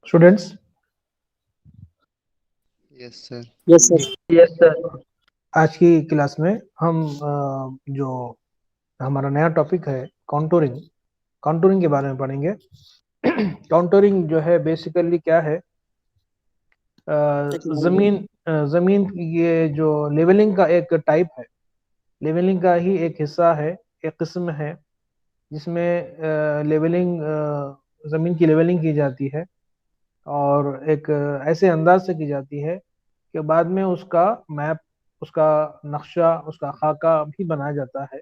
Students, yes sir. Yes sir. Yes sir. आज की class में हम जो हमारा नया टॉपिक है कॉन्टूरिंग कॉन्टूरिंग के बारे में पढ़ेंगे। कॉन्टूरिंग जो है बेसिकली क्या है? टेक्नोलॉजी। जमीन की ये जो लेवलिंग का एक टाइप है, लेवलिंग का ही एक हिस्सा है, एक किस्म है जिसमें लेवलिंग जमीन की लेवलिंग की जाती है और एक ऐसे अंदाज से की जाती है कि बाद में उसका मैप, उसका नक्शा, उसका खाका भी बनाया जाता है।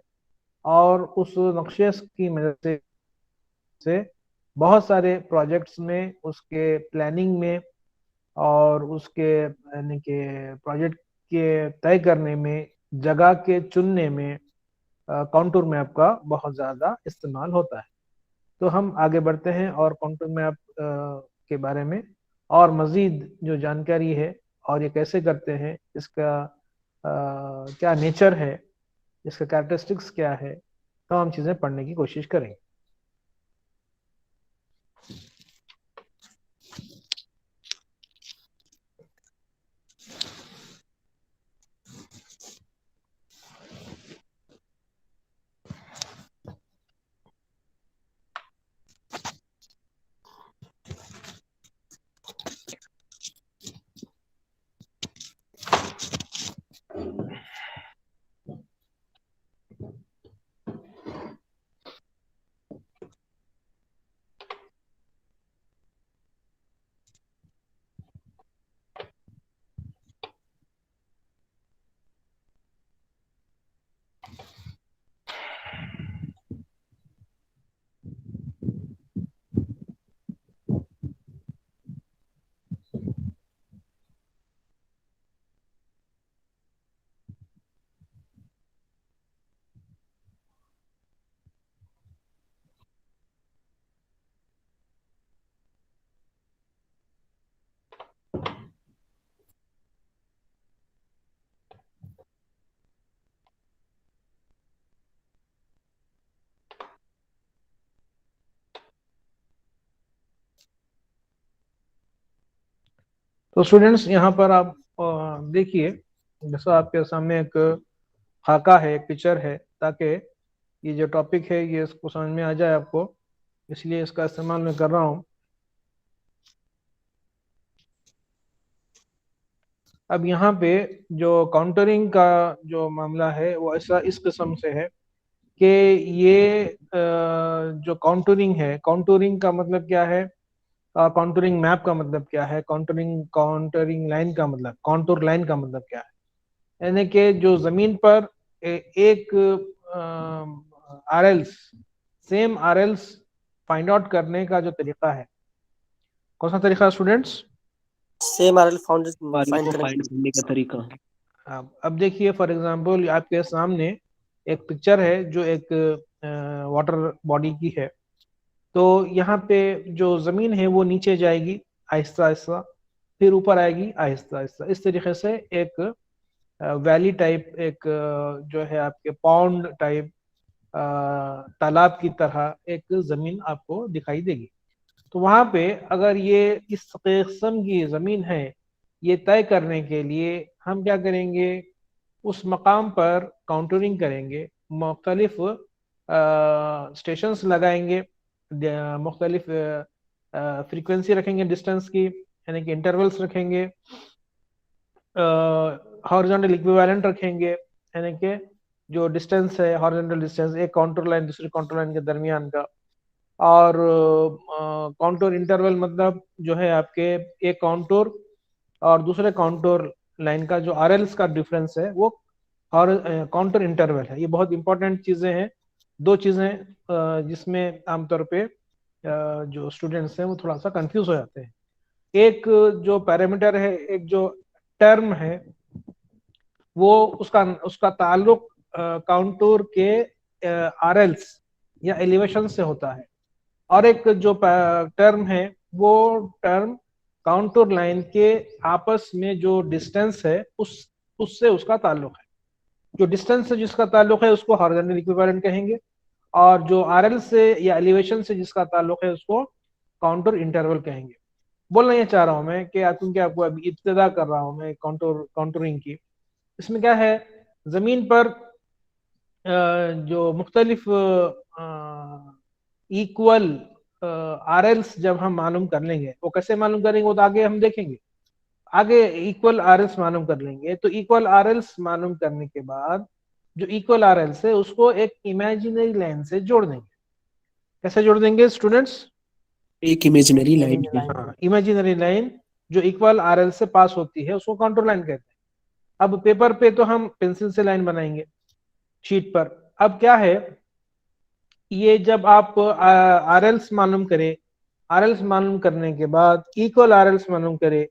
और उस नक्शे की मदद से बहुत सारे प्रोजेक्ट्स में, उसके प्लानिंग में और उसके यानी कि प्रोजेक्ट के तय करने में, जगह के चुनने में कॉन्टूर मैप का बहुत ज़्यादा इस्तेमाल होता है। तो हम आगे बढ़ते हैं और कॉन्टूर मैप के बारे में और मज़ीद जो जानकारी है और ये कैसे करते हैं, इसका क्या नेचर है, इसका कैरेक्टरिस्टिक्स क्या है, तमाम चीज़ें पढ़ने की कोशिश करेंगे। तो स्टूडेंट्स, यहाँ पर आप देखिए, जैसा आपके सामने एक खाका है, एक पिक्चर है, ताकि ये जो टॉपिक है ये इसको समझ में आ जाए आपको, इसलिए इसका इस्तेमाल मैं कर रहा हूँ। अब यहाँ पे जो काउंटरिंग का जो मामला है वो ऐसा इस किस्म से है कि ये जो काउंटरिंग है, काउंटरिंग का मतलब क्या है, काउंटरिंग मैप का मतलब क्या है, काउंटरिंग काउंटरिंग लाइन का मतलब, काउंटूर लाइन का मतलब क्या है, यानी कि जो जमीन पर एक आरएल्स, सेम आरएल्स फाइंड आउट करने का जो तरीका है, कौन सा तरीका students? Same RL found viral find को करने फाइंड का। करने का तरीका। अब देखिए, फॉर एग्जांपल आपके सामने एक पिक्चर है जो एक वाटर बॉडी की है। तो यहाँ पे जो जमीन है वो नीचे जाएगी आहिस्ता आहिस्ता, फिर ऊपर आएगी आहिस्ता आहिस्ता। इस तरीके से एक वैली टाइप, एक जो है आपके पॉन्ड टाइप, तालाब की तरह एक जमीन आपको दिखाई देगी। तो वहां पे अगर ये इस किस्म की जमीन है, ये तय करने के लिए हम क्या करेंगे, उस मकाम पर काउंटरिंग करेंगे, मुख्तलिफ स्टेशंस लगाएंगे, मुख्तलिफ फ्रीक्वेंसी रखेंगे डिस्टेंस की, यानी कि इंटरवल्स रखेंगे, हॉरिजॉन्टल इक्विवेलेंट रखेंगे, यानी कि जो डिस्टेंस है, हॉरिजॉन्टल डिस्टेंस एक काउंटर लाइन दूसरी काउंटर लाइन के दरमियान का। और काउंटर इंटरवल मतलब जो है आपके एक काउंटर और दूसरे काउंटर लाइन का जो आरएल्स का डिफरेंस है वो और काउंटर इंटरवल है। ये बहुत इंपॉर्टेंट चीजें हैं, दो चीजें जिसमें आमतौर पे जो स्टूडेंट्स हैं वो थोड़ा सा कंफ्यूज हो जाते हैं। एक जो पैरामीटर है, एक जो टर्म है, वो उसका उसका ताल्लुक काउंटर के आरएल्स या एलिवेशन से होता है, और एक जो टर्म है वो टर्म काउंटर लाइन के आपस में जो डिस्टेंस है उससे उसका ताल्लुक है। जो डिस्टेंस से जिसका ताल्लुक है उसको हॉरिजॉन्टल इक्विवेलेंट कहेंगे, और जो आरएल से या एलिवेशन से जिसका ताल्लुक है उसको काउंटर इंटरवल कहेंगे। बोलना ये चाह रहा हूँ मैं कि क्योंकि आपको अभी इब्तिदा कर रहा हूँ मैं काउंटरिंग की। इसमें क्या है, जमीन पर जो मुख्तलिफ इक्वल आरएल्स जब हम मालूम कर लेंगे, वो कैसे मालूम करेंगे वो तो आगे हम देखेंगे। आगे इक्वल आरएल्स मालूम कर लेंगे, तो इक्वल आरएल्स मालूम करने के बाद जो इक्वल आरएल्स है उसको एक इमेजिनरी लाइन से जोड़ देंगे। कैसे जोड़ देंगे स्टूडेंट्स? एक इमेजिनरी लाइन है। हाँ, इमेजिनरी लाइन जो इक्वल आरएल से पास होती है उसको कंट्रोल लाइन कहते हैं। अब पेपर पे तो हम पेंसिल से लाइन बनाएंगे शीट पर। अब क्या है, ये जब आप आरएल्स मालूम करें, आरएल्स मालूम करने के बाद इक्वल आरएल्स मालूम करें,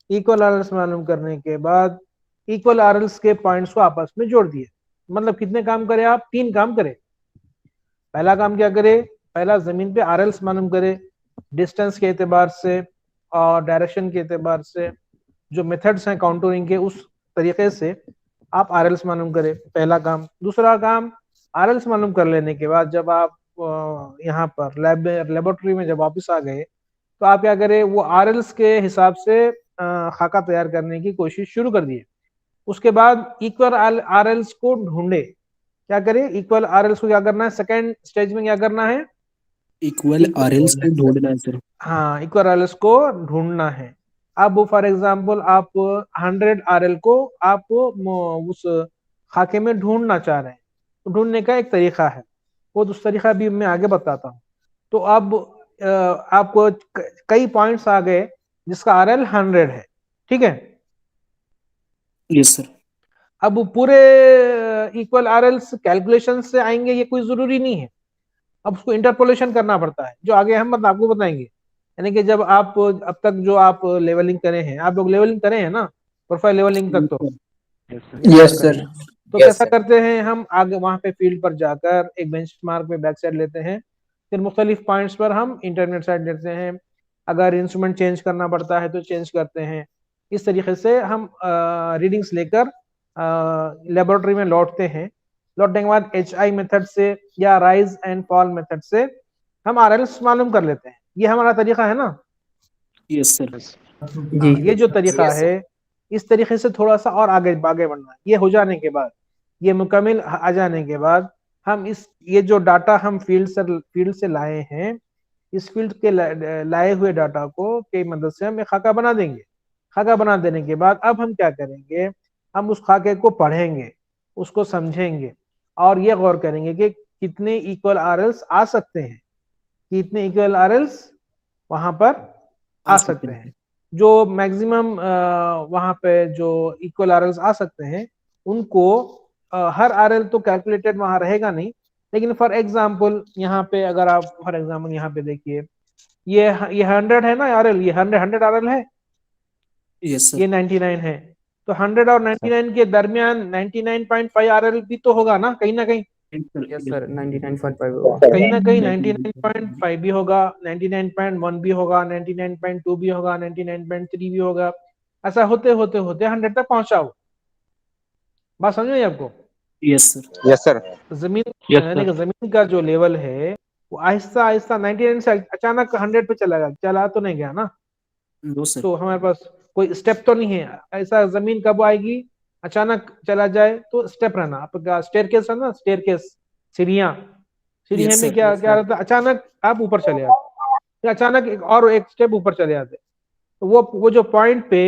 इक्वल आरएल्स मालूम करने के बाद इक्वल आरएल्स के पॉइंट्स को आपस में जोड़ दिए। मतलब कितने काम करें आप? 3 काम करें। पहला काम क्या करे, पहला जमीन पे आरएल्स मालूम करे डिस्टेंस के एतबार से और डायरेक्शन के एतबार से, जो मेथड्स हैं काउंटरिंग के उस तरीके से आप आरएल्स मालूम करें, पहला काम। दूसरा काम, आरएल्स मालूम कर लेने के बाद जब आप यहाँ पर लेबोरेटरी में जब वापस आ गए, तो आप क्या करें, वो आरएल्स के हिसाब से खाका तैयार करने की कोशिश शुरू कर दिए। उसके बाद इक्वल आरएल्स को ढूंढे। क्या करें, इक्वल आरएल्स को क्या करना है, सेकेंड स्टेज में क्या करना है, इक्वल आरएल्स को ढूंढना है सर। हाँ, इक्वल आरएल्स को ढूंढना है। अब फॉर एग्जांपल आप 100 आरएल को आप उस खाके में ढूंढना चाह रहे हैं, तो ढूंढने का एक तरीका है, वो उस तरीका भी मैं आगे बताता हूँ। तो अब आपको कई पॉइंट्स आ गए जिसका आरएल 100 है, ठीक है। Yes sir. अब पूरे इक्वल आरएल्स कैलकुलेशन से आएंगे ये कोई जरूरी नहीं है, अब उसको इंटरपोलेशन करना पड़ता है, जो आगे हम आपको बताएंगे। यानी कि जब आप अब तक जो आप लेवलिंग करे हैं, आप लोग लेवलिंग करे हैं ना, प्रोफाइल लेवलिंग तक तो यस सर। तो कैसा करते हैं हम, आगे वहां पे फील्ड पर जाकर एक बेंचमार्क पे बैक साइड लेते हैं, फिर मुख्तलिफ पॉइंट्स पर हम इंटरनेट साइड लेते हैं। अगर इंस्ट्रूमेंट चेंज करना पड़ता है तो चेंज करते हैं। इस तरीके से हम रीडिंग्स लेकर लेबोरेटरी में लौटते हैं। लौटने के बाद HI मेथड से या राइज एंड फॉल मेथड से हम आरएल्स मालूम कर लेते हैं। ये हमारा तरीका है ना? Yes sir. जी, ये जो तरीका है, इस तरीके से थोड़ा सा और आगे आगे बढ़ना है। ये हो जाने के बाद, ये मुकम्मल आ जाने के बाद, हम ये जो डाटा हम फील्ड से लाए हैं, इस फील्ड के लाए हुए डाटा को के मदद से हम एक खाका बना देंगे। खाका बना देने के बाद अब हम क्या करेंगे, हम उस खाके को पढ़ेंगे, उसको समझेंगे और ये गौर करेंगे कि कितने इक्वल आरएल्स आ सकते हैं, कितने इक्वल आरएल्स वहां पर आ सकते हैं। जो मैक्सिमम वहां पे जो इक्वल आरएल्स आ सकते हैं उनको हर आरएल तो कैलकुलेटेड वहां रहेगा नहीं, लेकिन फॉर एग्जांपल यहाँ पे अगर आप फॉर एग्जांपल यहाँ पे देखिए, ये 100 है ना आरएल, ये 100 आरएल है, यस सर। ये 99 है। तो 100 और 99 के दरमियान 99.5 आरएल भी तो होगा ना कहीं ना कहीं। यस सर, 99.5 कहीं ना कहीं 99.5 भी होगा, 99.1 भी होगा, 99.2 भी होगा, 99.3 भी होगा। ऐसा होते होते होते 100 तक पहुंचा हो। बात समझ में आई आपको? Yes sir. Yes sir. जमीन यानी कि जमीन का जो लेवल है वो आहिस्ता आहिस्ता 99 से अचानक 100 पे चला गया, चला तो नहीं गया ना। No sir. तो हमारे पास कोई स्टेप तो नहीं है। ऐसा जमीन कब आएगी, अचानक चला जाए तो स्टेप रहना आपका, स्टेयरकेस है ना, स्टेयरकेस, सीढ़ियां, सीढ़ी Yes, में sir. क्या क्या रहता है, अचानक आप ऊपर चले आते, फिर अचानक एक स्टेप ऊपर चले आते। तो वो जो पॉइंट पे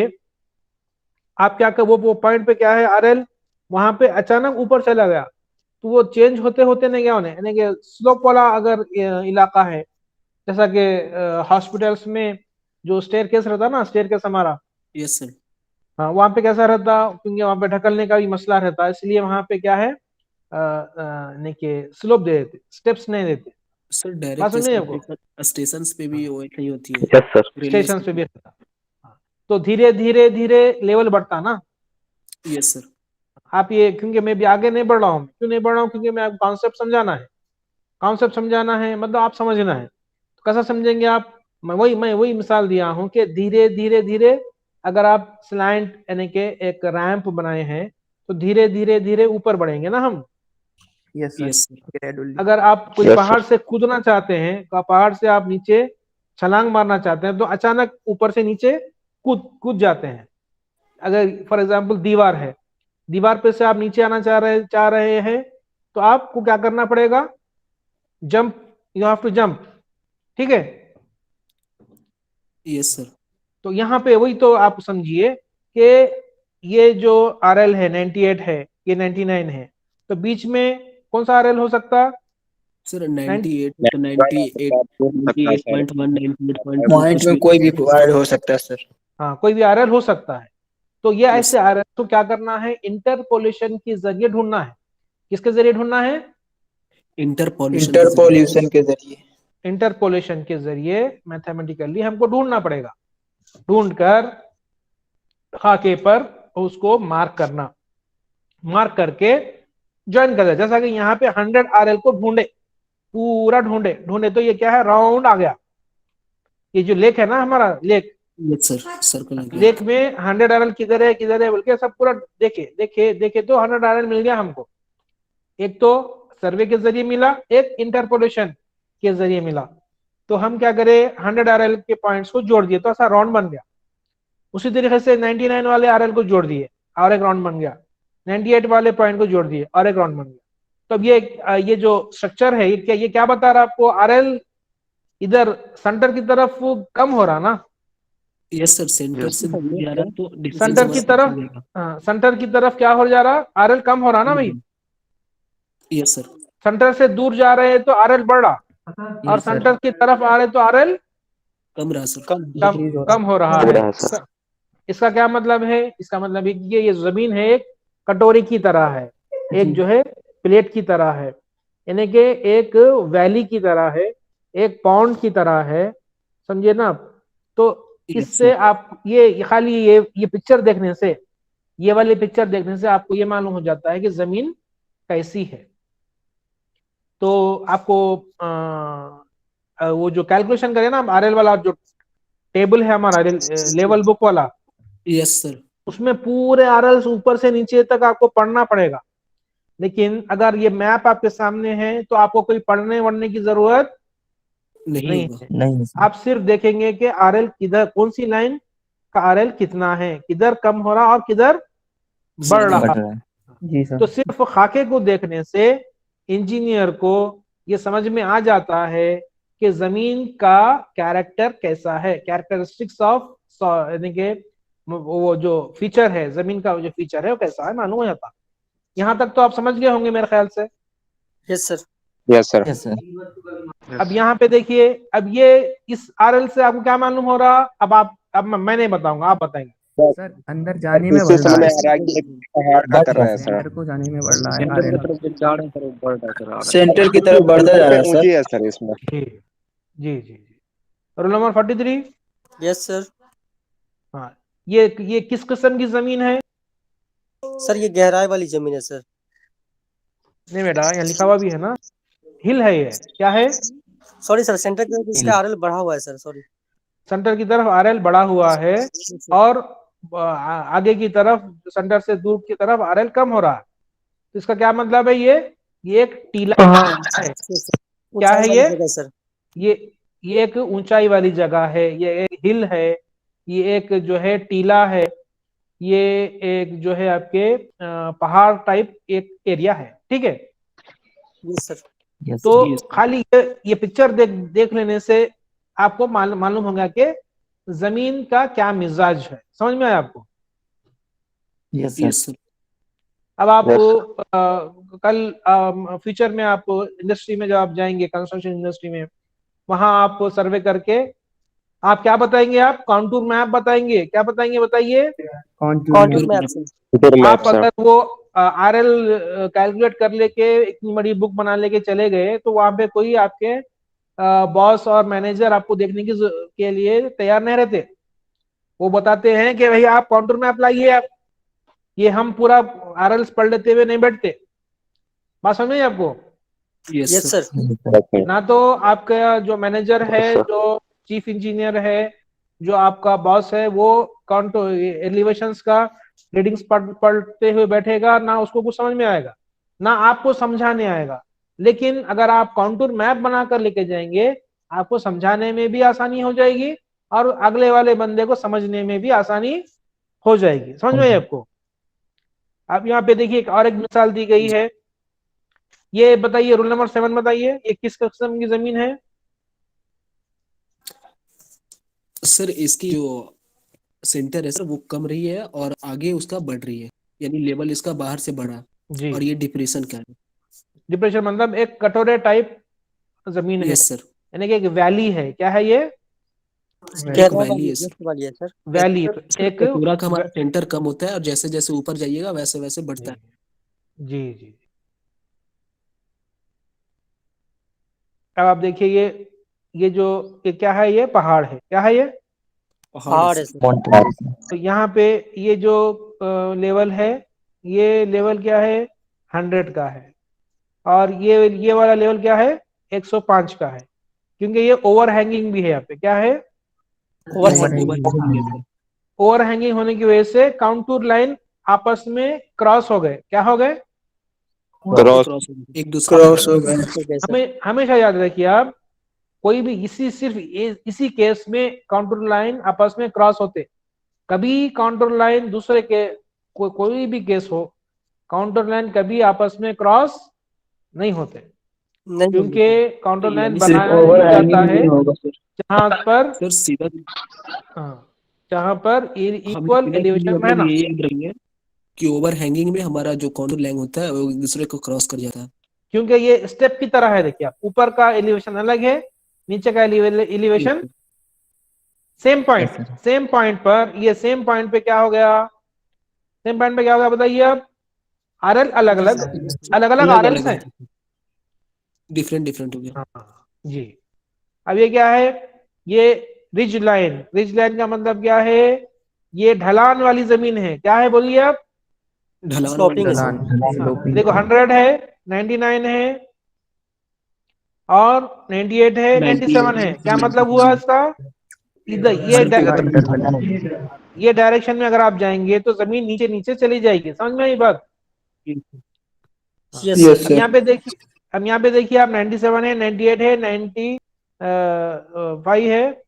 आप क्या कर, वो पॉइंट पे क्या है आरएल, वहां पे अचानक ऊपर चला गया, तो वो चेंज होते होते नहीं गया होने, यानी कि स्लोप वाला अगर इलाका है, जैसा कि हॉस्पिटल्स में जो स्टेयरकेस रहता है ना, स्टेयरकेस हमारा, यस सर। हाँ, वहां पे कैसा रहता, क्योंकि वहां पे ढकलने का भी मसला रहता है, इसलिए वहां पे क्या है, नहीं कि स्लोप दे देते, स्टेप्स नहीं देते। सर बात डायरेक्ट समझ में आपको? स्टेशन पे भी वो ऐसे ही होती है। Yes sir. रेलवे स्टेशन पे भी रहता। हाँ, तो धीरे धीरे धीरे लेवल बढ़ता ना। Yes sir. आप ये, क्योंकि मैं भी आगे नहीं बढ़ रहा हूँ, क्यों नहीं बढ़ रहा हूँ, क्योंकि मैं आपको कॉन्सेप्ट समझाना है, कॉन्सेप्ट समझाना है, मतलब आप समझना है। तो कैसा समझेंगे आप, मैं वही मिसाल दिया हूं कि धीरे धीरे धीरे, अगर आप स्लैंट यानी कि एक रैंप बनाए हैं, तो धीरे धीरे धीरे ऊपर बढ़ेंगे ना हम। Yes yes sir, sir. Gradually. अगर आप कोई Yes, पहाड़ से कूदना चाहते हैं, तो पहाड़ से आप नीचे छलांग मारना चाहते हैं तो अचानक ऊपर से नीचे कूद कूद जाते हैं। अगर फॉर एग्जाम्पल दीवार है, दीवार पे से आप नीचे आना चाह रहे हैं तो आपको क्या करना पड़ेगा, jump, you have to jump, ठीक है। Yes sir. तो यहाँ पे वही तो आप समझिए कि ये जो आरएल है 98 है, ये 99 है, तो बीच में कौन सा आरएल हो सकता? सर 98 तो 98 98.1 98.2 पॉइंट कुछ में भी। कोई भी ऐड हो सकता है सर। हाँ, कोई भी आरएल हो सकता है। तो ये Yes, ऐसे आरएल तो क्या करना है, इंटरपोलेशन के जरिए ढूंढना है। किसके जरिए ढूंढना है? इंटरपोल्यूशन के जरिए। इंटरपोलेशन के जरिए मैथमेटिकली हमको ढूंढना पड़ेगा। ढूंढकर खाके पर उसको मार्क करना, मार्क करके ज्वाइन कर दिया। जैसा कि यहाँ पे 100 आरएल को ढूंढे, पूरा ढूंढे ढूंढे तो ये क्या है, राउंड आ गया। ये जो लेक है ना हमारा लेक, यस सर, सर्कल आ गया। लेक में 100 आरएल किधर है बोल के सब पूरा देखे देखे देखे तो 100 आरएल मिल गया हमको। एक तो सर्वे के जरिए मिला, एक इंटरपोलेशन के जरिए मिला। तो हम क्या करें, 100 आरएल के पॉइंट्स को जोड़ दिए तो ऐसा राउंड बन गया। उसी तरीके से 99 वाले आरएल को जोड़ दिए और एक राउंड बन गया, 98 वाले पॉइंट को जोड़ दिए और एक राउंड बन गया। तो अब ये जो स्ट्रक्चर है ये क्या बता रहा है आपको, आरएल इधर सेंटर की तरफ कम हो रहा ना। यस सर, सेंटर से दूर जा रहा तो डिस्टेंस सेंटर की हमारा तरफ, बढ़ जाएगा। सेंटर की तरफ क्या हो जा रहा, आरएल कम हो रहा ना भाई। Yes sir. सेंटर से दूर जा रहे हैं तो आरएल बढ़ रहा, और Yes, sir. सेंटर की तरफ आ रहे तो आरएल कम रहा सर। कम हो रहा है। इसका क्या मतलब है, इसका मतलब है कि ये जमीन है एक कटोरी की तरह है, एक जो है प्लेट की तरह है, यानी कि एक वैली की तरह है, एक पॉन्ड की तरह है, समझिए ना आप। तो इससे आप ये खाली ये पिक्चर देखने से, ये वाली पिक्चर देखने से आपको ये मालूम हो जाता है कि जमीन कैसी है। तो आपको वो जो कैलकुलेशन करें ना आरएल वाला, जो टेबल है हमारा लेवल बुक वाला, यस सर। उसमें पूरे आरएल ऊपर से नीचे तक आपको पढ़ना पड़ेगा। लेकिन अगर ये मैप आपके सामने है तो आपको कोई पढ़ने वढ़ने की जरूरत नहीं है। नहीं आप सिर्फ देखेंगे कि आरएल किधर, कौन सी लाइन का आरएल कितना है, किधर कम हो रहा और किधर बढ़ रहा। जी सर। तो सिर्फ खाके को देखने से इंजीनियर को ये समझ में आ जाता है कि जमीन का कैरेक्टर कैसा है, कैरेक्टरिस्टिक्स ऑफ, यानी कि वो जो फीचर है जमीन का, जो फीचर है वो कैसा है मालूम हो जाता। यहाँ तक तो आप समझ गए होंगे मेरे ख्याल से। Yes sir. Yes sir. अब यहाँ पे देखिए, अब ये इस आरएल से आपको क्या मालूम हो रहा, अब मैं नहीं बताऊंगा, आप बताएंगे। सर अंदर जाने में बढ़ रहा है, सेंटर को जाने में बढ़ रहा है आरएल। सेंटर की तरफ बढ़ता जा रहा है सर इसमें। जी जी जी जी। Roll number 43। Yes sir. हाँ, ये किस किस्म की जमीन है? सर ये गहराई वाली जमीन है सर। नहीं बेटा, यहाँ लिखा हुआ भी है ना, हिल है। ये क्या है? सॉरी सर, सेंटर की तरफ इसका आरएल बढ़ा हुआ है सर, सॉरी। सेंटर की तरफ आरएल बढ़ा हुआ है और आगे की तरफ, सेंटर से दूर की तरफ आरएल कम हो रहा है। तो इसका क्या मतलब है, ये एक टीला है। क्या है ये? सर ये एक ऊंचाई वाली जगह है, ये एक हिल है, ये एक जो है टीला है, ये एक जो है आपके पहाड़ टाइप एक एरिया है, ठीक है। Yes sir. तो खाली ये पिक्चर देख लेने से आपको मालूम होगा कि जमीन का क्या मिजाज है। समझ में आया आपको? Yes sir. अब आप कल फ्यूचर में आप इंडस्ट्री में जब आप जाएंगे, कंस्ट्रक्शन इंडस्ट्री में, वहां आप सर्वे करके आप क्या बताएंगे, आप कॉन्टूर मैप बताएंगे। क्या बताएंगे बताइए? Contour map. आप अगर वो आरएल कैलकुलेट कर लेके इतनी बड़ी बुक बना लेके चले गए तो वहां पे कोई आपके बॉस और मैनेजर आपको देखने के लिए तैयार नहीं रहते। वो बताते हैं कि भाई आप कॉन्टूर मैप लाइए, आप ये हम पूरा आरएल पढ़ लेते हुए नहीं बैठते। बात समझ में आपको? Yes sir. ना तो आपका जो मैनेजर है, जो चीफ इंजीनियर है, जो आपका बॉस है, वो काउंटर एलिवेशंस का रीडिंग्स पढ़ते हुए बैठेगा, ना उसको कुछ समझ में आएगा, ना आपको समझाने आएगा। लेकिन अगर आप कॉन्टूर मैप बनाकर लेके जाएंगे आपको समझाने में भी आसानी हो जाएगी और अगले वाले बंदे को समझने में भी आसानी हो जाएगी। समझ में आपको? अब यहाँ पे देखिए और एक मिसाल दी गई है। ये बताइए रूल नंबर 7 बताइए, ये किस किस्म की जमीन है? सर इसकी जो सेंटर है सर वो कम रही है और आगे उसका बढ़ रही है, यानी लेवल इसका बाहर से बढ़ा। जी। और ये डिप्रेशन क्या है? डिप्रेशन मतलब एक कटोरे टाइप जमीन है, यस सर, यानी कि एक वैली है। क्या है ये? एक वैली है सर। वाली है सर। वैली सर एक कटोरा का हमारा सेंटर कम होता है और जैसे जैसे ऊपर जाइएगा वैसे वैसे बढ़ता है। जी जी। अब आप देखिए ये जो ये क्या है? ये पहाड़ है। क्या है ये? पहाड़ है सर। तो यहाँ पे ये जो लेवल है, ये लेवल क्या है? 100 का है। और ये वाला लेवल क्या है? 105 का है, क्योंकि ये ओवर हैंगिंग भी है। यहाँ पे क्या है? ओवर हैंगिंग होने की वजह से काउंटूर लाइन आपस में क्रॉस हो गए। क्या हो गए? एक दूसरे हो गए। हमें हमेशा याद रखिए आप, कोई भी सिर्फ इसी केस में काउंटर लाइन आपस में क्रॉस होते। कभी काउंटर लाइन दूसरे के कोई भी केस हो, काउंटर लाइन कभी आपस में क्रॉस नहीं होते, नहीं क्योंकि काउंटर लाइन यानी बनाया जाता है जहां पर सर सीधा जहां पर इक्वल एलिवेशन है ना। ये याद रखिए कि ओवर हैंगिंग में हमारा जो काउंटर लाइन होता है वो एक दूसरे को क्रॉस कर जाता है, क्योंकि ये स्टेप की तरह है। देखिए आप, ऊपर का एलिवेशन अलग है, नीचे का एलिवेशन सेम पॉइंट पर, ये सेम पॉइंट पे क्या हो गया? सेम पॉइंट पे क्या हो गया बताइए आप? आरएल अलग अलग आरएल्स हैं, डिफरेंट हो गया। हाँ जी। अब ये क्या है? ये रिज लाइन का मतलब क्या है? ये ढलान वाली जमीन है। क्या है बोलिए आप? देखो 100 है, 99 है और 98 है, 97 है। क्या मतलब हुआ इसका? इधर ये डायरेक्शन में अगर आप जाएंगे तो जमीन नीचे नीचे चली जाएगी। समझ में आई बात? अब यहाँ पे देखिए, आप 97 है, 98 है, 95 है,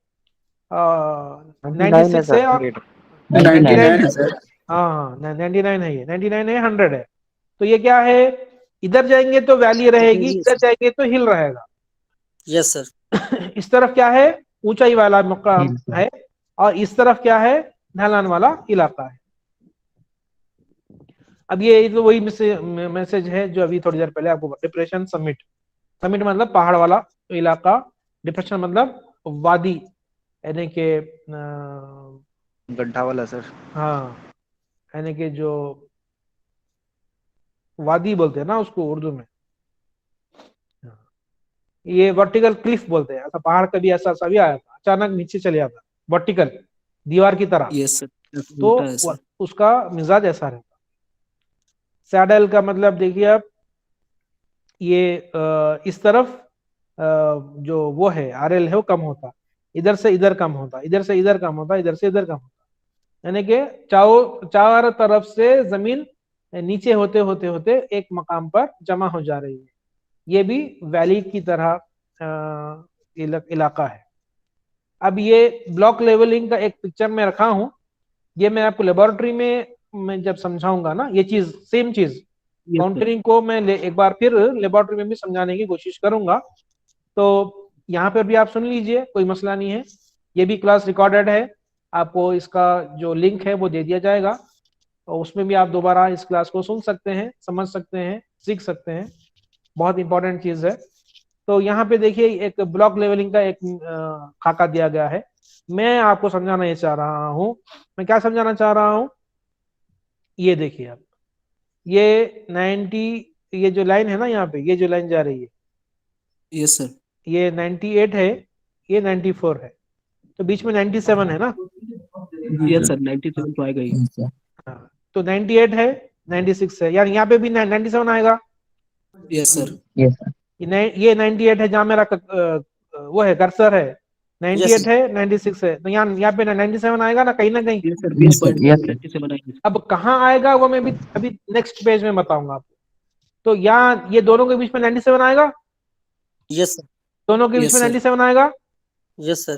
96 है और 99 है। हाँ 99 है, ये 99 है, 100 है। तो ये क्या है? इधर जाएंगे तो वैली रहेगी, इधर जाएंगे तो हिल रहेगा। Yes sir. इस तरफ क्या है? ऊंचाई वाला मकाम है और इस तरफ क्या है? ढलान वाला इलाका है। अब ये तो वही मैसेज है जो अभी थोड़ी देर पहले आपको। डिप्रेशन समिट मतलब पहाड़ वाला इलाका, डिप्रेशन मतलब वादी, यानी कि गड्ढा वाला सर। हाँ, यानी कि जो वादी बोलते हैं ना उसको उर्दू में, ये वर्टिकल क्लिफ बोलते हैं। ऐसा पहाड़ कभी ऐसा भी आया था, अचानक नीचे चले जाता वर्टिकल दीवार की तरह, यस सर, तो उसका मिजाज ऐसा रहता। सैडल का मतलब देखिए आप, ये इस तरफ जो वो है आरएल है वो कम होता, इधर से इधर कम होता, इधर से इधर कम होता, इधर से इधर कम होता, यानी कि चारों तरफ से जमीन नीचे होते होते होते एक मकाम पर जमा हो जा रही है। ये भी वैली की तरह इलाका है। अब ये ब्लॉक लेवलिंग का एक पिक्चर में रखा हूं, ये मैं आपको लेबोरेटरी में मैं जब समझाऊंगा ना, ये चीज सेम चीज काउंटरिंग को मैं एक बार फिर लेबोरेटरी में भी समझाने की कोशिश करूंगा। तो यहाँ पर भी आप सुन लीजिए, कोई मसला नहीं है। ये भी क्लास रिकॉर्डेड है, आपको इसका जो लिंक है वो दे दिया जाएगा, और उसमें भी आप दोबारा इस क्लास को सुन सकते हैं, समझ सकते हैं, सीख सकते हैं। बहुत इंपॉर्टेंट चीज है। तो यहाँ पे देखिए एक ब्लॉक लेवलिंग का एक खाका दिया गया है। मैं आपको समझाना ये चाह रहा हूँ, मैं क्या समझाना चाह रहा हूँ, ये देखिए आप, ये 90, ये जो लाइन है ना यहाँ पे, ये जो लाइन जा रही है, यस सर, ये 98 है, ये 94 है, तो बीच में 97 है ना। यस सर, 97 तो आएगा ही। हाँ, तो 98 है, 96 है, यानी यहाँ पे भी 97 आएगा। यस सर, ये 98 है, जहाँ मेरा वो है कर्सर है, 98 है, 96 है, तो यहाँ पे 97 आएगा ना कहीं ना कहीं। यस सर, 20.97 आएगा। अब कहाँ आएगा वो मैं भी अभी नेक्स्ट पेज में बताऊंगा आपको। तो यहाँ ये दोनों के बीच में 97 आएगा। Yes sir. दोनों के बीच यस में सर 97 आएगा। Yes sir.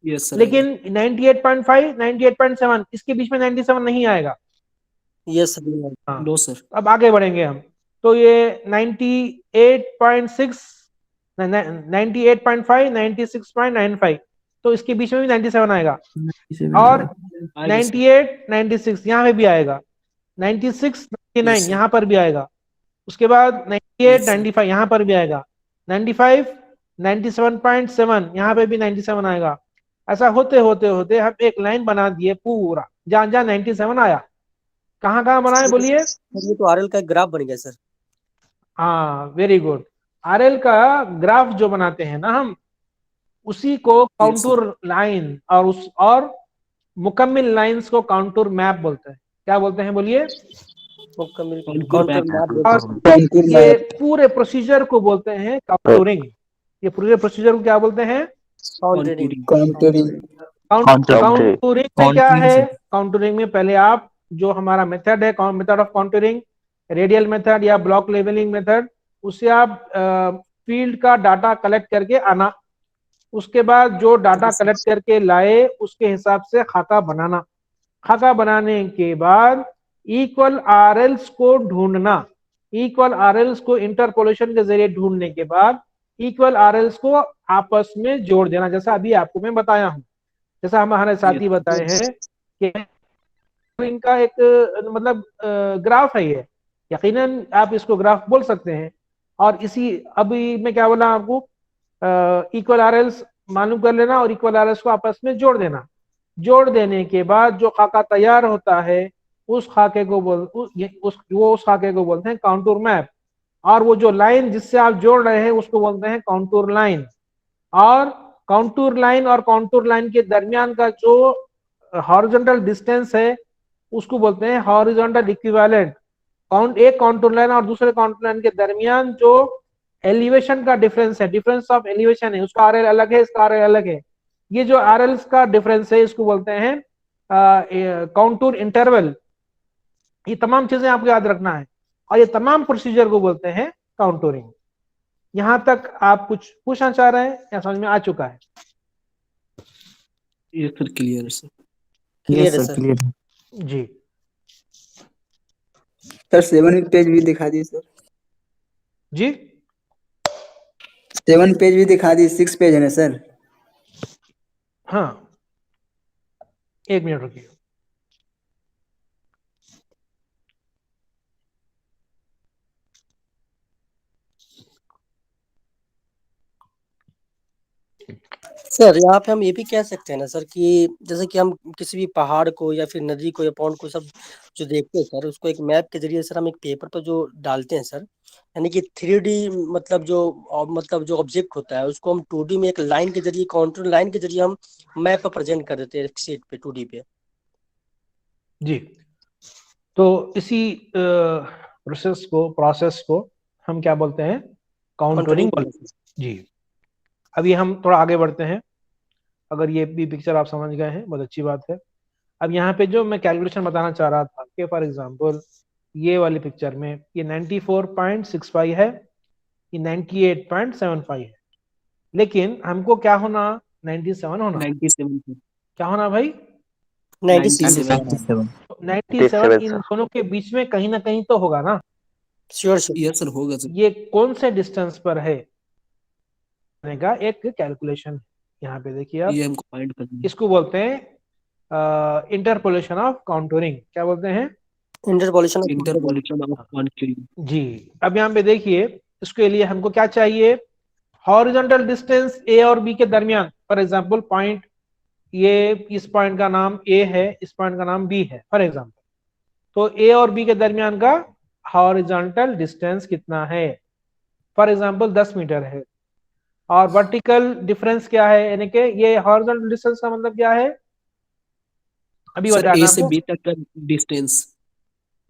यस सर लेकिन 98.5 98.7 इसके बीच में 97 नहीं आएगा। Yes sir. हाँ, नो सर अब आगे बढ़ेंगे हम। तो ये 98.6 98.5 96.95 तो इसके बीच में भी 97 आएगा। और 98 96 यहाँ पे भी आएगा। 96 99 यहाँ पर भी आएगा। उसके बाद 98 95 यहाँ पर भी आएगा। 95 97.7 यहाँ पे भी 97 आएगा। ऐसा होते होते होते हम एक लाइन बना दिए पूरा, जहां जहां 97 आया। कहाँ कहाँ बनाए बोलिए? ये तो आरएल का एक ग्राफ बन गया सर। हाँ, वेरी गुड। आरएल का ग्राफ जो बनाते हैं ना हम, उसी को काउंटूर लाइन और मुकम्मिल लाइंस को काउंटूर मैप बोलते हैं। क्या बोलते हैं बोलिए? Counter map. और ये पूरे प्रोसीजर को बोलते हैं काउंटरिंग। ये पूरे प्रोसीजर को क्या बोलते हैं? काउंटरिंग। काउंटरिंग में क्या है? काउंटरिंग में पहले आप जो हमारा मेथड है, method of countering, radial method या ब्लॉक लेवलिंग मेथड, उससे आप फील्ड का डाटा कलेक्ट करके आना। उसके बाद जो डाटा कलेक्ट करके लाए उसके हिसाब से खाका बनाना। खाका बनाने के बाद इक्वल आरएल्स को ढूंढना। इक्वल आरएल्स को इंटरपोलेशन के जरिए ढूंढने के बाद इक्वल आरएल्स को आपस में जोड़ देना, जैसा अभी आपको मैं बताया हूं, जैसा हमारे साथी बताए हैं कि इनका एक मतलब ग्राफ है ये। यकीनन आप इसको ग्राफ बोल सकते हैं। और इसी अभी मैं क्या बोला आपको, इक्वल आरएल्स मालूम कर लेना और इक्वल आरएल्स को आपस में जोड़ देना। जोड़ देने के बाद जो खाका तैयार होता है उस खाके को उस खाके को बोलते हैं काउंटूर मैप। और वो जो लाइन जिससे आप जोड़ रहे हैं उसको बोलते हैं काउंटूर लाइन। और काउंटूर लाइन और काउंटूर लाइन के दरमियान का जो हॉरिजॉन्टल डिस्टेंस है उसको बोलते हैं हॉरिजॉन्टल इक्विवेलेंट। एक काउंटूर लाइन और दूसरे काउंटूर लाइन के दरमियान जो एलिवेशन का डिफरेंस है, डिफरेंस ऑफ एलिवेशन है, उसका आरएल अलग है, इसका आरएल अलग है। ये जो आरएल का डिफरेंस है इसको बोलते हैं काउंटूर इंटरवल। ये तमाम चीजें आपको याद रखना है और ये तमाम प्रोसीजर को बोलते हैं काउंटरिंग। यहां तक आप कुछ पूछना चाह रहे हैं या समझ में आ चुका है? ये सर क्लियर है सर। क्लियर है सर। जी सर 7 पेज भी दिखा दी सर। जी 7 पेज भी दिखा दी, 6 पेज है ना सर? हाँ, एक मिनट रुकिए। सर यहाँ पे हम ये भी कह सकते हैं ना सर कि जैसे कि हम किसी भी पहाड़ को या फिर नदी को या पॉन्ड को सब जो देखते हैं सर, उसको एक मैप के जरिए सर हम एक पेपर पर जो डालते हैं सर, यानी कि 3D मतलब जो ऑब्जेक्ट होता है उसको हम 2D में एक लाइन के जरिए, काउंटर लाइन के जरिए हम मैप पर प्रेजेंट कर देते हैं एक शीट पे 2D पे। जी, तो इसी प्रोसेस को हम क्या बोलते हैं? काउंटरिंग बोलते हैं। जी, अभी हम थोड़ा आगे बढ़ते हैं। अगर ये भी पिक्चर आप समझ गए हैं बहुत अच्छी बात है। अब यहाँ पे जो मैं कैलकुलेशन बताना चाह रहा था कि फॉर एग्जांपल ये वाली पिक्चर में ये 94.65 है, ये 98.75 है, लेकिन हमको क्या होना? 97 होना। 97 क्या होना भाई? 97। 97 इन दोनों के बीच में कहीं ना कहीं तो होगा ना? Sure sir. यस सर होगा सर। ये कौन से डिस्टेंस पर है का एक कैलकुलेशन है। यहाँ पे देखिए आप, ये हमको फाइंड करना है। इसको बोलते हैं इंटरपोलेशन ऑफ काउंटरिंग। क्या बोलते हैं? Interpolation interpolation of countering. जी, अब यहाँ पे देखिए, इसके लिए हमको क्या चाहिए? हॉरिजॉन्टल डिस्टेंस ए और बी के दरमियान। फॉर एग्जांपल पॉइंट ये, इस पॉइंट का नाम ए है, इस पॉइंट का नाम बी है फॉर एग्जांपल। तो ए और बी के दरमियान का हॉरिजॉन्टल डिस्टेंस कितना है? फॉर एग्जांपल 10 मीटर है। और वर्टिकल डिफरेंस क्या है? यानी कि ये हॉरिजॉन्टल डिस्टेंस का मतलब क्या है अभी सर बताना ए से आपको। बी तक का डिस्टेंस,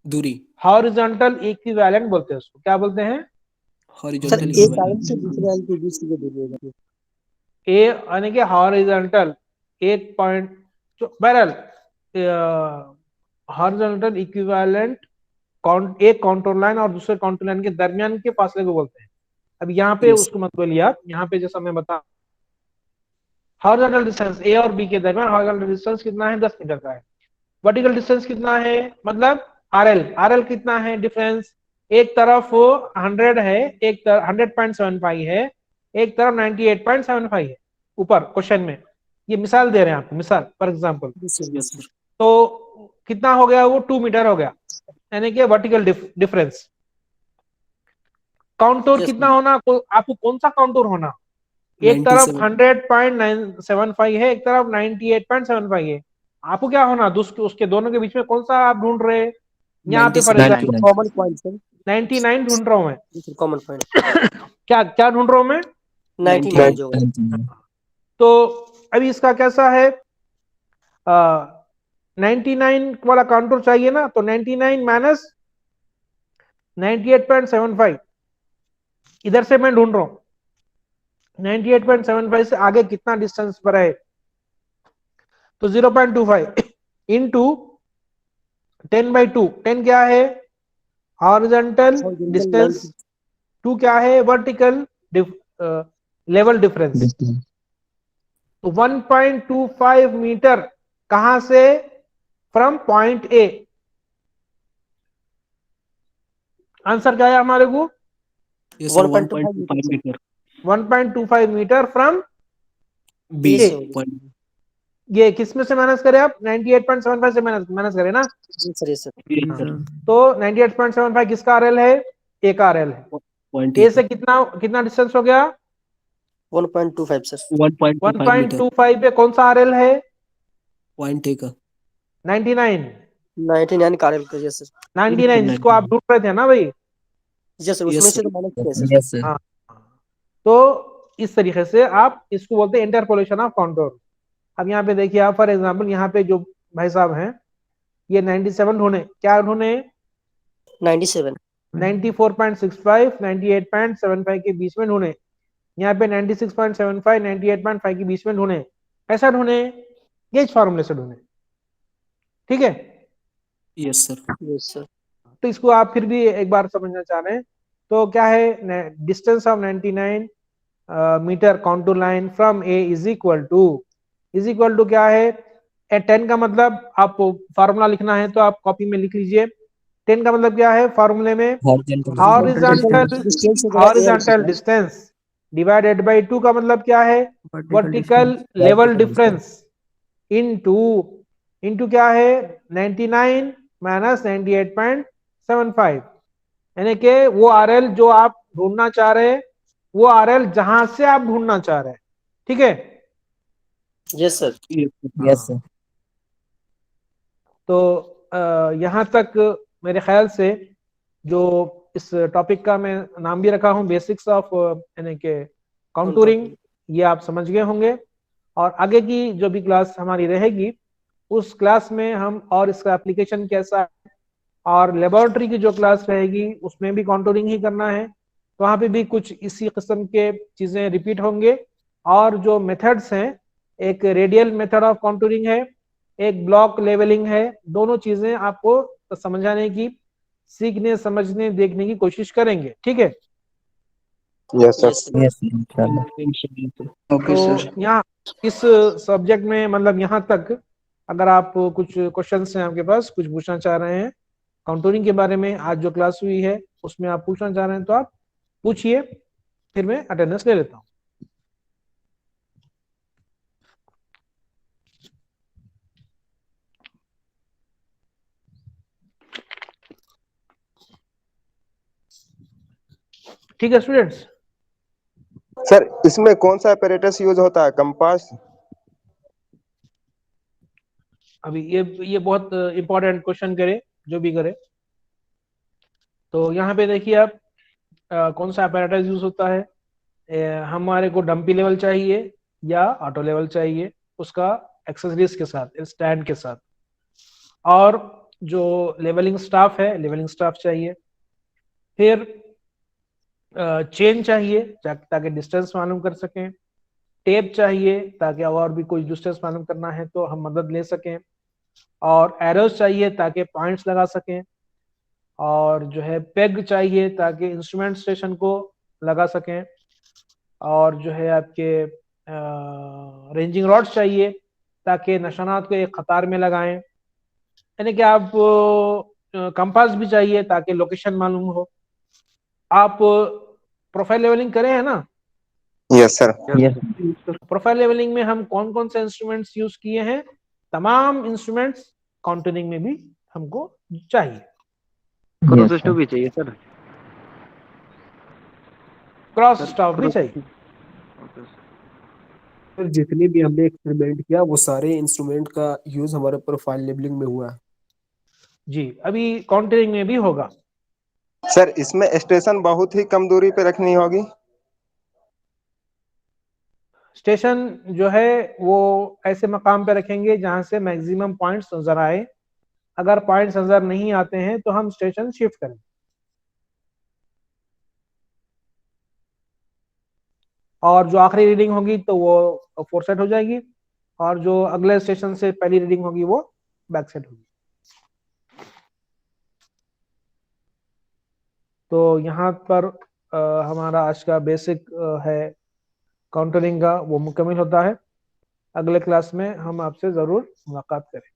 दूरी। हॉरिजॉन्टल इक्विवेलेंट बोलते हैं उसको। क्या बोलते हैं? सर हॉरिजॉन्टल एक लाइन से दूसरे लाइन के बीच की जो दूरी होगी। ए यानी कि हॉरिजॉन्टल एक पॉइंट जो बहरहाल हॉरिजॉन्टल इक्विवेलेंट एक काउंटर लाइन और दूसरे काउंटर लाइन के दरमियान के फासले को बोलते हैं। अब यहाँ पे उसको मत बोलिए आप, यहाँ पे जैसा मैं बता, हॉरिजॉन्टल डिस्टेंस ए और बी के दरमियान हॉरिजॉन्टल डिस्टेंस कितना है, 10 मीटर का है। वर्टिकल डिस्टेंस कितना है, मतलब आरएल कितना है डिफरेंस, एक तरफ वो 100 है, एक तरफ 100.75 है, एक तरफ 98.75 है। ऊपर क्वेश्चन में ये मिसाल दे रहे हैं आपको, मिसाल फॉर एग्जांपल। तो कितना हो गया, वो 2 मीटर हो गया, यानी कि वर्टिकल डिफरेंस। काउंटूर कितना होना, आपको कौन सा काउंटूर होना, एक तरफ 100.975 है, एक तरफ 98.75 है, आपको क्या होना, उसके दोनों के बीच में कौन सा आप ढूंढ रहे हैं। यहाँ पे फॉर एग्जाम्पल कॉमन पॉइंट 99 ढूंढ रहा हूं मैं, कॉमन पॉइंट क्या क्या ढूंढ रहा हूं मैं, 99 जो तो अभी इसका कैसा है, 99 वाला काउंटर चाहिए ना, तो 99 माइनस 98.75 इधर से मैं ढूंढ रहा हूं, 98.75 से आगे कितना डिस्टेंस पर है, तो 0.25 इंटू 10/2, 10 क्या है हॉरिजॉन्टल डिस्टेंस, 2 क्या है वर्टिकल लेवल डिफरेंस। तो 1.25 मीटर कहां से, फ्रॉम पॉइंट ए। आंसर क्या है हमारे को, 1.25 मीटर फ्रॉम बी। ये किस में से माइनस करें आप, 98.75 से माइनस करें ना। तो 98.75 किसका आरएल है, ए का आरएल है। ए से कितना कितना डिस्टेंस हो गया, 1.25 सर, 1.25 पे कौन सा आरएल है, पॉइंट ए का 99 का आरएल का सर, 99 जिसको आप ढूंढ रहे थे ना भाई, जी सर, उसमें से तो माइनस किया सर। हाँ, तो इस तरीके से आप इसको बोलते हैं इंटरपोलेशन ऑफ कॉन्टूर। अब यहाँ पे देखिए आप फॉर एग्जांपल, यहाँ पे जो भाई साहब हैं ये 97 ढूंढे, क्या ढूंढे 97, 94.65 98.75 के बीच में ढूंढे, यहाँ पे 96.75 98.5 के बीच में ढूंढे, ऐसा ढूंढे, गेज फार्मूले से ढूंढे, ठीक है। Yes sir, yes sir. तो इसको आप फिर भी एक बार समझना चाह रहे हैं, तो क्या है, distance of 99 metre contour line from A is equal to क्या है, 10 का मतलब आपको फार्मूला लिखना है तो आप कॉपी में लिख लीजिए। 10 का मतलब क्या है फार्मूले में, हॉरिजॉन्टल डिस्टेंस डिवाइडेड बाय 2 का मतलब क्या है, वर्टिकल लेवल डिफरेंस इनटू क्या है 99 माइनस 98.75, यानी कि वो आरएल जो आप ढूंढना चाह रहे हैं, वो आरएल जहां से आप ढूंढना चाह रहे हैं, ठीक है। Yes sir, yes sir. तो यहां तक मेरे ख्याल से जो इस टॉपिक का मैं नाम भी रखा हूं बेसिक्स ऑफ यानी कि काउंटूरिंग, ये आप समझ गए होंगे। और आगे की जो भी क्लास हमारी रहेगी उस क्लास में हम और इसका एप्लीकेशन कैसा, और लेबोरेटरी की जो क्लास रहेगी उसमें भी काउंटरिंग ही करना है, तो वहाँ पे भी कुछ इसी किस्म के चीजें रिपीट होंगे। और जो मेथड्स हैं, एक रेडियल मेथड ऑफ काउंटरिंग है, एक ब्लॉक लेवलिंग है, दोनों चीजें आपको समझाने की, सीखने समझने देखने की कोशिश करेंगे, ठीक है। Yes sir, yes sir, okay sir. यहाँ इस सब्जेक्ट में मतलब यहाँ तक अगर आप कुछ क्वेश्चंस हैं आपके पास, कुछ पूछना चाह रहे हैं काउंटरिंग के बारे में, आज जो क्लास हुई है उसमें आप पूछना चाह रहे हैं तो आप पूछिए, फिर मैं अटेंडेंस ले लेता हूँ। ठीक है स्टूडेंट्स। सर इसमें कौन सा apparatus यूज होता है, कंपास? अभी ये बहुत इंपॉर्टेंट क्वेश्चन करे, जो भी करे। तो यहाँ पे देखिए आप कौन सा अपैरेटस यूज होता है, हमारे को डंपी लेवल चाहिए या ऑटो लेवल चाहिए, उसका एक्सेसरीज के साथ, स्टैंड के साथ। और जो लेवलिंग स्टाफ है, लेवलिंग स्टाफ चाहिए। फिर चेन चाहिए ताकि डिस्टेंस मालूम कर सकें। टेप चाहिए ताकि और भी कोई डिस्टेंस मालूम करना है तो हम मदद ले सकें। और एरोज चाहिए ताकि पॉइंट्स लगा सकें। और जो है पेग चाहिए ताकि इंस्ट्रूमेंट स्टेशन को लगा सकें, और जो है आपके रेंजिंग रॉड्स चाहिए ताकि निशानात को एक कतार में लगाएं, यानी कि आप कंपास भी चाहिए ताकि लोकेशन मालूम हो। आप प्रोफाइल लेवलिंग करे हैं ना? Yes sir. प्रोफाइल लेवलिंग में हम कौन कौन से इंस्ट्रूमेंट्स यूज किए हैं? तमाम इंस्ट्रूमेंट्स काउंटरिंग में भी हमको चाहिए। क्रॉस स्टॉप भी चाहिए सर? क्रॉस स्टॉप भी चाहिए। सर जितने भी हमने एक्सपेरिमेंट किया वो सारे इंस्ट्रूमेंट का यूज हमारे प्रोफाइल लेबलिंग में हुआ है। जी, अभी काउंटरिंग में भी होगा। सर इसमें स्टेशन बहुत ही कम दूरी पे रखनी होगी? स्टेशन जो है वो ऐसे मकाम पे रखेंगे जहां से मैक्सिमम पॉइंट्स नजर आए। अगर पॉइंट्स नजर नहीं आते हैं तो हम स्टेशन शिफ्ट करें। और जो आखिरी रीडिंग होगी तो वो फोरसेट हो जाएगी, और जो अगले स्टेशन से पहली रीडिंग होगी वो बैक सेट होगी। तो यहाँ पर हमारा आज का बेसिक है काउंटरिंग का वो मुकम्मल होता है। अगले क्लास में हम आपसे जरूर मुलाकात करें।